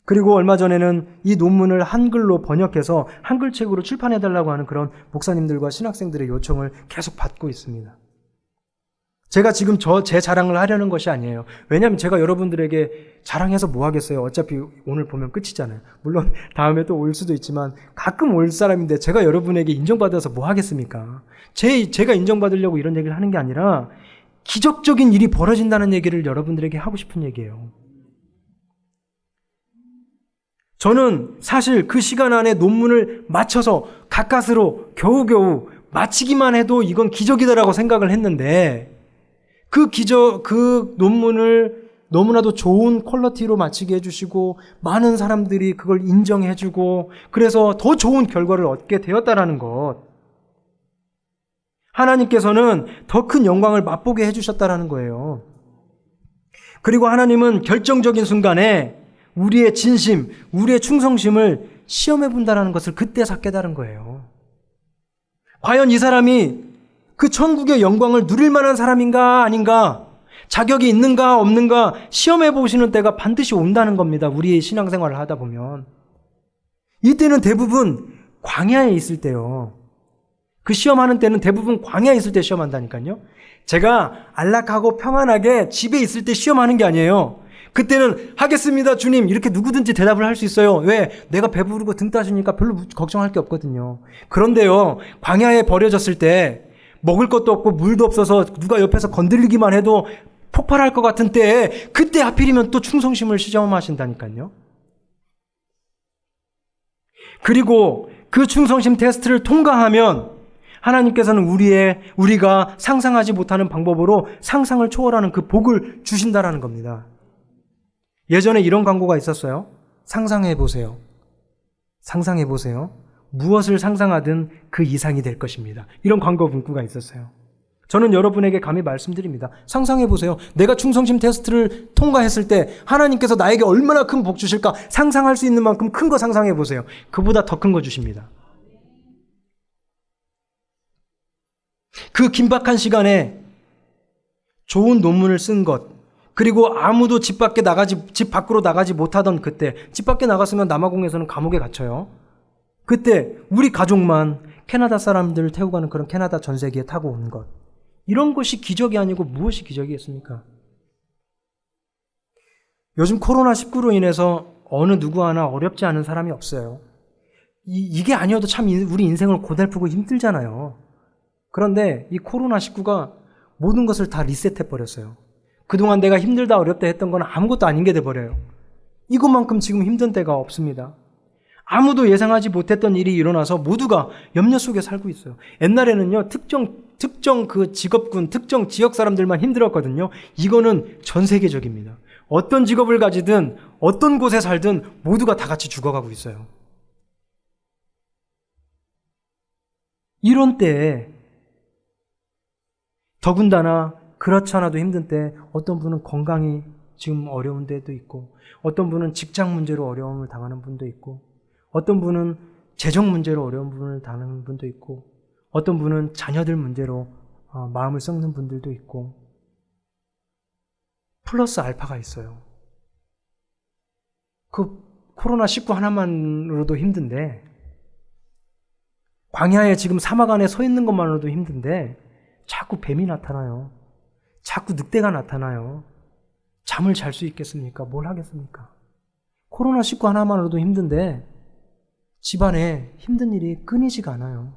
그리고 얼마 전에는 이 논문을 한글로 번역해서 한글책으로 출판해달라고 하는 그런 목사님들과 신학생들의 요청을 계속 받고 있습니다. 제가 지금 제 자랑을 하려는 것이 아니에요. 왜냐하면 제가 여러분들에게 자랑해서 뭐 하겠어요. 어차피 오늘 보면 끝이잖아요. 물론 다음에 또 올 수도 있지만 가끔 올 사람인데 제가 여러분에게 인정받아서 뭐 하겠습니까? 제가 인정받으려고 이런 얘기를 하는 게 아니라 기적적인 일이 벌어진다는 얘기를 여러분들에게 하고 싶은 얘기예요. 저는 사실 그 시간 안에 논문을 마쳐서 가까스로 겨우겨우 마치기만 해도 이건 기적이다라고 생각을 했는데 그 논문을 너무나도 좋은 퀄리티로 마치게 해주시고 많은 사람들이 그걸 인정해주고 그래서 더 좋은 결과를 얻게 되었다라는 것. 하나님께서는 더 큰 영광을 맛보게 해주셨다라는 거예요. 그리고 하나님은 결정적인 순간에 우리의 진심, 우리의 충성심을 시험해 본다라는 것을 그때서 깨달은 거예요. 과연 이 사람이 그 천국의 영광을 누릴 만한 사람인가 아닌가, 자격이 있는가 없는가 시험해 보시는 때가 반드시 온다는 겁니다. 우리의 신앙생활을 하다 보면. 이때는 대부분 광야에 있을 때요. 그 시험하는 때는 대부분 광야에 있을 때 시험한다니까요. 제가 안락하고 평안하게 집에 있을 때 시험하는 게 아니에요. 그때는 하겠습니다 주님 이렇게 누구든지 대답을 할 수 있어요. 왜? 내가 배부르고 등 따주니까 별로 걱정할 게 없거든요. 그런데요, 광야에 버려졌을 때 먹을 것도 없고 물도 없어서 누가 옆에서 건들리기만 해도 폭발할 것 같은 때에 그때 하필이면 또 충성심을 시험하신다니까요. 그리고 그 충성심 테스트를 통과하면 하나님께서는 우리가 상상하지 못하는 방법으로 상상을 초월하는 그 복을 주신다라는 겁니다. 예전에 이런 광고가 있었어요. 상상해 보세요. 상상해 보세요. 무엇을 상상하든 그 이상이 될 것입니다. 이런 광고 문구가 있었어요. 저는 여러분에게 감히 말씀드립니다. 상상해 보세요. 내가 충성심 테스트를 통과했을 때 하나님께서 나에게 얼마나 큰 복 주실까? 상상할 수 있는 만큼 큰 거 상상해 보세요. 그보다 더 큰 거 주십니다. 그 긴박한 시간에 좋은 논문을 쓴 것, 그리고 아무도 집 밖으로 나가지 못하던 그때, 집 밖에 나갔으면 남아공에서는 감옥에 갇혀요. 그때 우리 가족만 캐나다 사람들을 태우고 가는 그런 캐나다 전세기에 타고 온 것. 이런 것이 기적이 아니고 무엇이 기적이겠습니까? 요즘 코로나19로 인해서 어느 누구 하나 어렵지 않은 사람이 없어요. 이게 아니어도 참 우리 인생을 고달프고 힘들잖아요. 그런데 이 코로나19가 모든 것을 다 리셋해버렸어요. 그동안 내가 힘들다 어렵다 했던 건 아무것도 아닌 게 돼버려요. 이것만큼 지금 힘든 때가 없습니다. 아무도 예상하지 못했던 일이 일어나서 모두가 염려 속에 살고 있어요. 옛날에는요, 특정 그 직업군, 특정 지역 사람들만 힘들었거든요. 이거는 전 세계적입니다. 어떤 직업을 가지든 어떤 곳에 살든 모두가 다 같이 죽어가고 있어요. 이런 때에 더군다나 그렇지 않아도 힘든 때 어떤 분은 건강이 지금 어려운 데도 있고, 어떤 분은 직장 문제로 어려움을 당하는 분도 있고, 어떤 분은 재정 문제로 어려운 분을 당하는 분도 있고, 어떤 분은 자녀들 문제로 마음을 썩는 분들도 있고, 플러스 알파가 있어요. 그 코로나19 하나만으로도 힘든데, 광야에 지금 사막 안에 서 있는 것만으로도 힘든데 자꾸 뱀이 나타나요. 자꾸 늑대가 나타나요. 잠을 잘 수 있겠습니까? 뭘 하겠습니까? 코로나19 하나만으로도 힘든데 집안에 힘든 일이 끊이지가 않아요.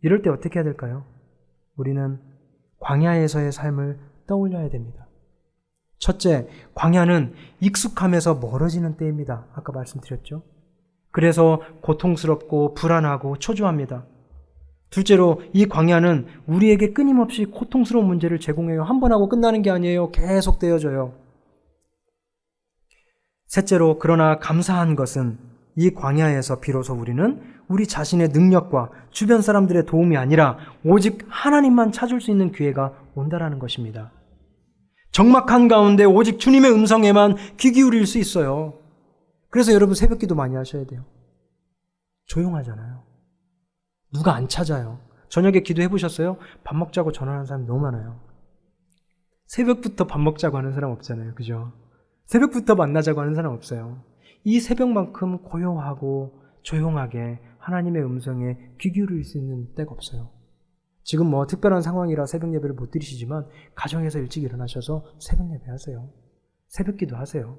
이럴 때 어떻게 해야 될까요? 우리는 광야에서의 삶을 떠올려야 됩니다. 첫째, 광야는 익숙함에서 멀어지는 때입니다. 아까 말씀드렸죠? 그래서 고통스럽고 불안하고 초조합니다. 둘째로 이 광야는 우리에게 끊임없이 고통스러운 문제를 제공해요. 한 번 하고 끝나는 게 아니에요. 계속 되어져요. 셋째로, 그러나 감사한 것은 이 광야에서 비로소 우리는 우리 자신의 능력과 주변 사람들의 도움이 아니라 오직 하나님만 찾을 수 있는 기회가 온다라는 것입니다. 적막한 가운데 오직 주님의 음성에만 귀 기울일 수 있어요. 그래서 여러분 새벽기도 많이 하셔야 돼요. 조용하잖아요. 누가 안 찾아요. 저녁에 기도해 보셨어요? 밥 먹자고 전화하는 사람 너무 많아요. 새벽부터 밥 먹자고 하는 사람 없잖아요. 그죠? 새벽부터 만나자고 하는 사람 없어요. 이 새벽만큼 고요하고 조용하게 하나님의 음성에 귀 기울일 수 있는 때가 없어요. 지금 뭐 특별한 상황이라 새벽 예배를 못 드리시지만 가정에서 일찍 일어나셔서 새벽 예배 하세요. 새벽 기도 하세요.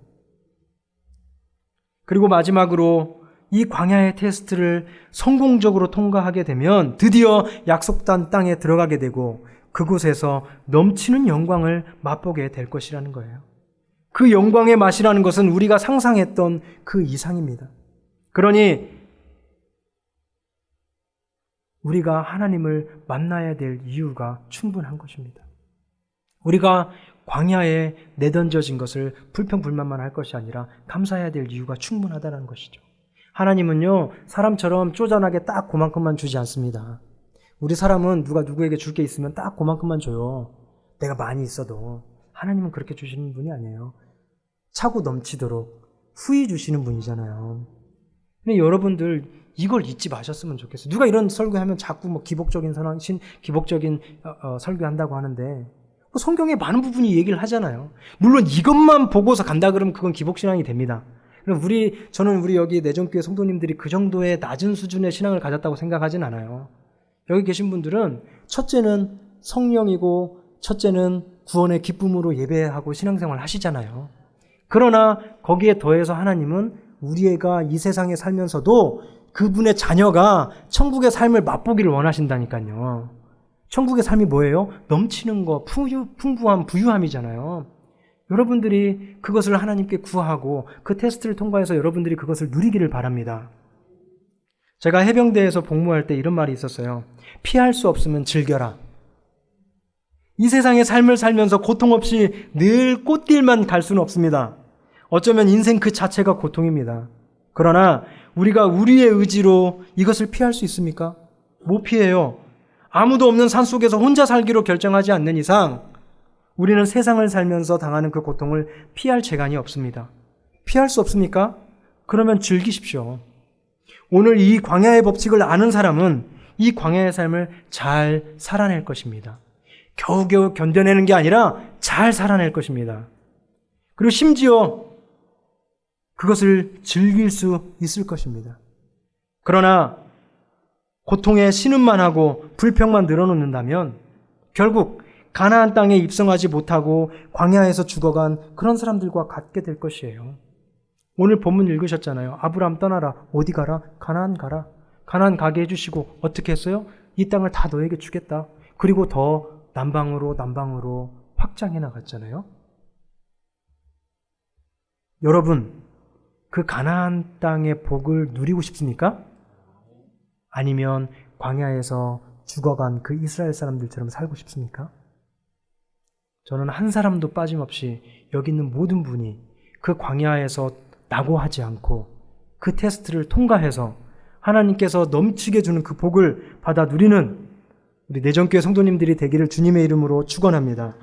그리고 마지막으로 이 광야의 테스트를 성공적으로 통과하게 되면 드디어 약속된 땅에 들어가게 되고 그곳에서 넘치는 영광을 맛보게 될 것이라는 거예요. 그 영광의 맛이라는 것은 우리가 상상했던 그 이상입니다. 그러니 우리가 하나님을 만나야 될 이유가 충분한 것입니다. 우리가 광야에 내던져진 것을 불평불만만 할 것이 아니라 감사해야 될 이유가 충분하다는 것이죠. 하나님은요, 사람처럼 쪼잔하게 딱 그만큼만 주지 않습니다. 우리 사람은 누가 누구에게 줄 게 있으면 딱 그만큼만 줘요. 내가 많이 있어도. 하나님은 그렇게 주시는 분이 아니에요. 차고 넘치도록 후히 주시는 분이잖아요. 근데 여러분들 이걸 잊지 마셨으면 좋겠어요. 누가 이런 설교하면 자꾸 뭐 기복적인 설교한다고 하는데 성경에 많은 부분이 얘기를 하잖아요. 물론 이것만 보고서 간다 그러면 그건 기복신앙이 됩니다. 저는 우리 여기 내정교회 성도님들이 그 정도의 낮은 수준의 신앙을 가졌다고 생각하진 않아요. 여기 계신 분들은 첫째는 성령이고 첫째는 구원의 기쁨으로 예배하고 신앙생활 하시잖아요. 그러나 거기에 더해서 하나님은 우리가 이 세상에 살면서도 그분의 자녀가 천국의 삶을 맛보기를 원하신다니까요. 천국의 삶이 뭐예요? 넘치는 거, 풍부함, 부유함이잖아요. 여러분들이 그것을 하나님께 구하고 그 테스트를 통과해서 여러분들이 그것을 누리기를 바랍니다. 제가 해병대에서 복무할 때 이런 말이 있었어요. 피할 수 없으면 즐겨라. 이 세상의 삶을 살면서 고통 없이 늘 꽃길만 갈 수는 없습니다. 어쩌면 인생 그 자체가 고통입니다. 그러나 우리가 우리의 의지로 이것을 피할 수 있습니까? 못 피해요. 아무도 없는 산속에서 혼자 살기로 결정하지 않는 이상 우리는 세상을 살면서 당하는 그 고통을 피할 재간이 없습니다. 피할 수 없습니까? 그러면 즐기십시오. 오늘 이 광야의 법칙을 아는 사람은 이 광야의 삶을 잘 살아낼 것입니다. 겨우겨우 견뎌내는 게 아니라 잘 살아낼 것입니다. 그리고 심지어 그것을 즐길 수 있을 것입니다. 그러나 고통에 신음만 하고 불평만 늘어놓는다면 결국 가나안 땅에 입성하지 못하고 광야에서 죽어간 그런 사람들과 같게 될 것이에요. 오늘 본문 읽으셨잖아요. 아브라함 떠나라. 어디 가라? 가나안 가라. 가나안 가게 해주시고 어떻게 했어요? 이 땅을 다 너에게 주겠다. 그리고 더 남방으로 확장해 나갔잖아요. 여러분, 그 가나안 땅의 복을 누리고 싶습니까? 아니면 광야에서 죽어간 그 이스라엘 사람들처럼 살고 싶습니까? 저는 한 사람도 빠짐없이 여기 있는 모든 분이 그 광야에서 낙오하지 않고 그 테스트를 통과해서 하나님께서 넘치게 주는 그 복을 받아 누리는 우리 내정교회 성도님들이 되기를 주님의 이름으로 축원합니다.